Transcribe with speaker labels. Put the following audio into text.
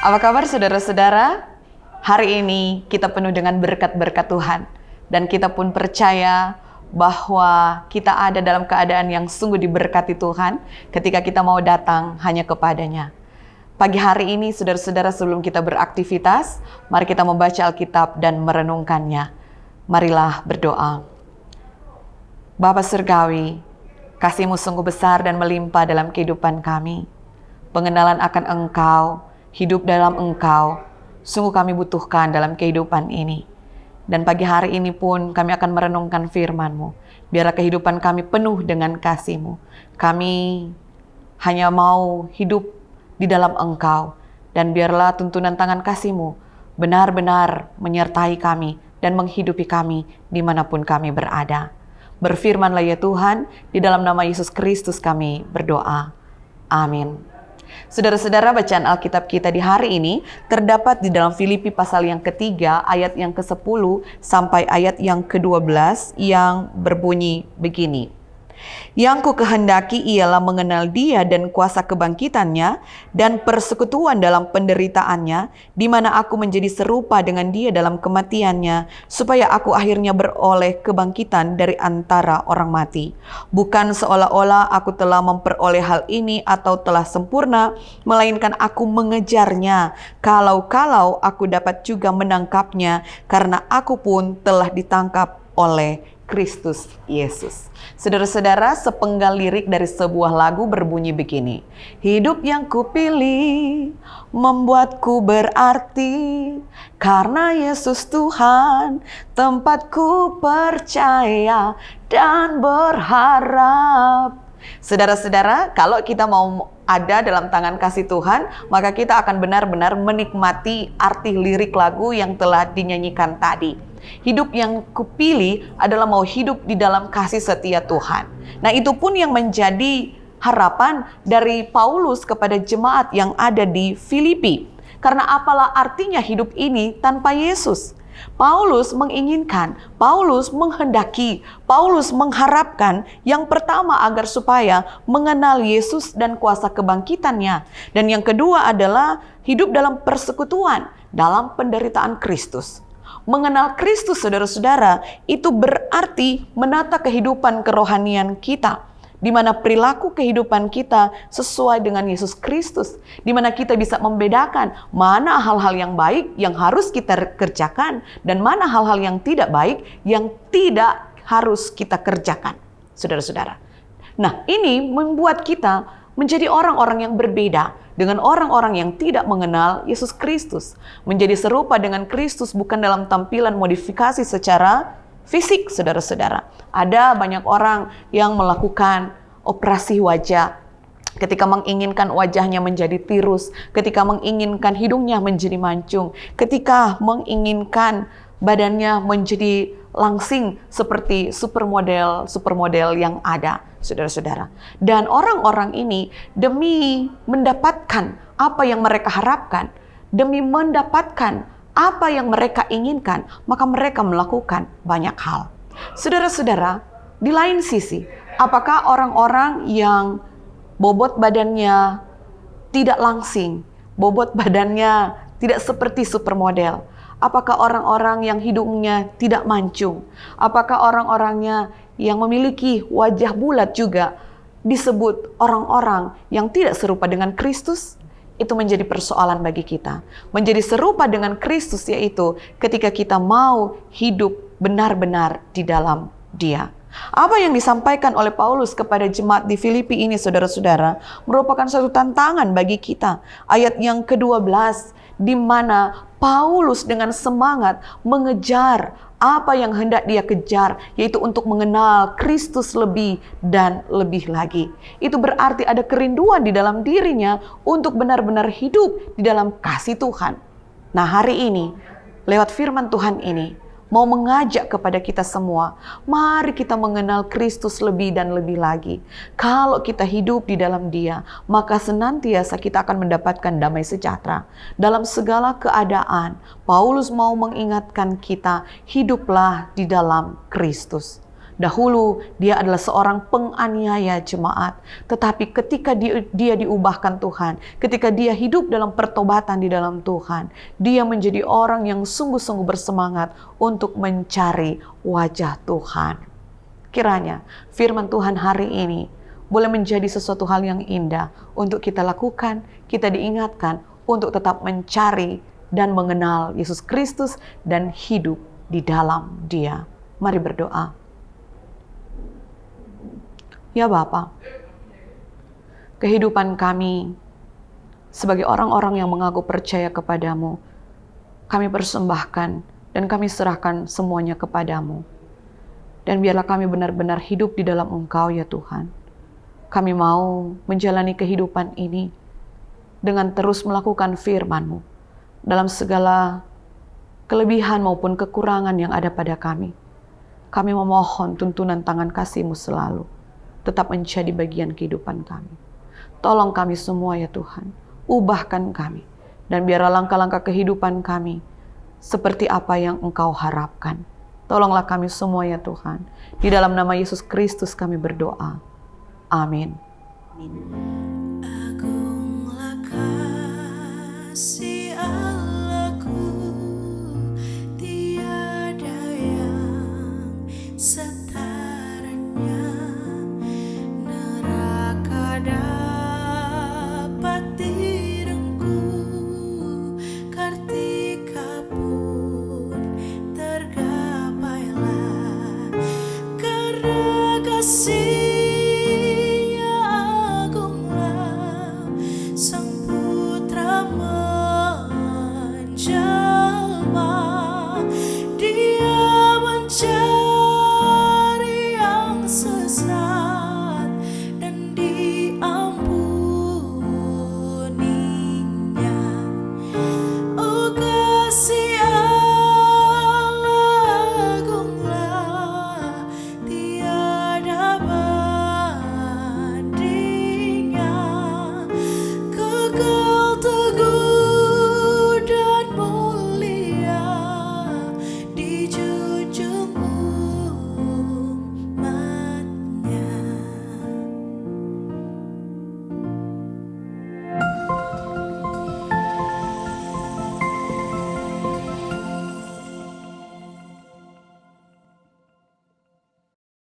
Speaker 1: Apa kabar saudara-saudara? Hari ini kita penuh dengan berkat-berkat Tuhan. Dan kita pun percaya bahwa kita ada dalam keadaan yang sungguh diberkati Tuhan ketika kita mau datang hanya kepadanya. Pagi hari ini saudara-saudara, sebelum kita beraktivitas, mari kita membaca Alkitab dan merenungkannya. Marilah berdoa. Bapa Surgawi, kasih-Mu sungguh besar dan melimpah dalam kehidupan kami. Pengenalan akan Engkau, hidup dalam Engkau, sungguh kami butuhkan dalam kehidupan ini. Dan pagi hari ini pun kami akan merenungkan firman-Mu. Biarlah kehidupan kami penuh dengan kasih-Mu. Kami hanya mau hidup di dalam Engkau. Dan biarlah tuntunan tangan kasih-Mu benar-benar menyertai kami dan menghidupi kami dimanapun kami berada. Berfirman-Lah ya Tuhan, di dalam nama Yesus Kristus kami berdoa. Amin. Saudara-saudara, bacaan Alkitab kita di hari ini terdapat di dalam Filipi pasal yang ketiga, ayat yang ke-10 sampai ayat yang ke-12 yang berbunyi begini. Yang ku kehendaki ialah mengenal Dia dan kuasa kebangkitannya dan persekutuan dalam penderitaannya, di mana aku menjadi serupa dengan Dia dalam kematiannya, supaya aku akhirnya beroleh kebangkitan dari antara orang mati. Bukan seolah-olah aku telah memperoleh hal ini atau telah sempurna, melainkan aku mengejarnya, kalau-kalau aku dapat juga menangkapnya, karena aku pun telah ditangkap oleh Kristus Yesus. Saudara-saudara, sepenggal lirik dari sebuah lagu berbunyi begini. Hidup yang kupilih membuatku berarti, karena Yesus Tuhan tempatku percaya dan berharap. Saudara-saudara, kalau kita mau ada dalam tangan kasih Tuhan, maka kita akan benar-benar menikmati arti lirik lagu yang telah dinyanyikan tadi. Hidup yang kupilih adalah mau hidup di dalam kasih setia Tuhan. Nah, itu pun yang menjadi harapan dari Paulus kepada jemaat yang ada di Filipi. Karena apalah artinya hidup ini tanpa Yesus? Paulus menginginkan, Paulus menghendaki, Paulus mengharapkan yang pertama agar supaya mengenal Yesus dan kuasa kebangkitannya. Dan yang kedua adalah hidup dalam persekutuan, dalam penderitaan Kristus. Mengenal Kristus, saudara-saudara, itu berarti menata kehidupan kerohanian kita, di mana perilaku kehidupan kita sesuai dengan Yesus Kristus, di mana kita bisa membedakan mana hal-hal yang baik yang harus kita kerjakan dan mana hal-hal yang tidak baik yang tidak harus kita kerjakan, saudara-saudara. Nah, ini membuat kita menjadi orang-orang yang berbeda dengan orang-orang yang tidak mengenal Yesus Kristus. Menjadi serupa dengan Kristus bukan dalam tampilan modifikasi secara fisik, saudara-saudara. Ada banyak orang yang melakukan operasi wajah ketika menginginkan wajahnya menjadi tirus, ketika menginginkan hidungnya menjadi mancung, ketika menginginkan badannya menjadi langsing seperti supermodel yang ada, saudara-saudara. Dan orang-orang ini demi mendapatkan apa yang mereka harapkan, demi mendapatkan apa yang mereka inginkan, maka mereka melakukan banyak hal. Saudara-saudara, di lain sisi, apakah orang-orang yang bobot badannya tidak langsing, bobot badannya tidak seperti supermodel? Apakah orang-orang yang hidungnya tidak mancung? Apakah orang-orangnya yang memiliki wajah bulat juga disebut orang-orang yang tidak serupa dengan Kristus? Itu menjadi persoalan bagi kita. Menjadi serupa dengan Kristus yaitu ketika kita mau hidup benar-benar di dalam Dia. Apa yang disampaikan oleh Paulus kepada jemaat di Filipi ini, saudara-saudara, merupakan suatu tantangan bagi kita. Ayat yang ke-12, di mana Paulus dengan semangat mengejar apa yang hendak dia kejar, yaitu untuk mengenal Kristus lebih dan lebih lagi. Itu berarti ada kerinduan di dalam dirinya untuk benar-benar hidup di dalam kasih Tuhan. Nah, hari ini, lewat firman Tuhan ini, mau mengajak kepada kita semua, mari kita mengenal Kristus lebih dan lebih lagi. Kalau kita hidup di dalam Dia, maka senantiasa kita akan mendapatkan damai sejahtera. Dalam segala keadaan, Paulus mau mengingatkan kita, hiduplah di dalam Kristus. Dahulu dia adalah seorang penganiaya jemaat, tetapi ketika dia diubahkan Tuhan, ketika dia hidup dalam pertobatan di dalam Tuhan, dia menjadi orang yang sungguh-sungguh bersemangat untuk mencari wajah Tuhan. Kiranya firman Tuhan hari ini boleh menjadi sesuatu hal yang indah untuk kita lakukan, kita diingatkan untuk tetap mencari dan mengenal Yesus Kristus dan hidup di dalam Dia. Mari berdoa. Ya Bapa, kehidupan kami sebagai orang-orang yang mengaku percaya kepadamu, kami persembahkan dan kami serahkan semuanya kepadamu. Dan biarlah kami benar-benar hidup di dalam Engkau ya Tuhan. Kami mau menjalani kehidupan ini dengan terus melakukan firman-Mu dalam segala kelebihan maupun kekurangan yang ada pada kami. Kami memohon tuntunan tangan kasih-Mu selalu tetap menjadi bagian kehidupan kami. Tolong kami semua ya Tuhan, ubahkan kami, dan biarlah langkah-langkah kehidupan kami seperti apa yang Engkau harapkan. Tolonglah kami semua ya Tuhan, di dalam nama Yesus Kristus kami berdoa. Amin.
Speaker 2: Agunglah kasih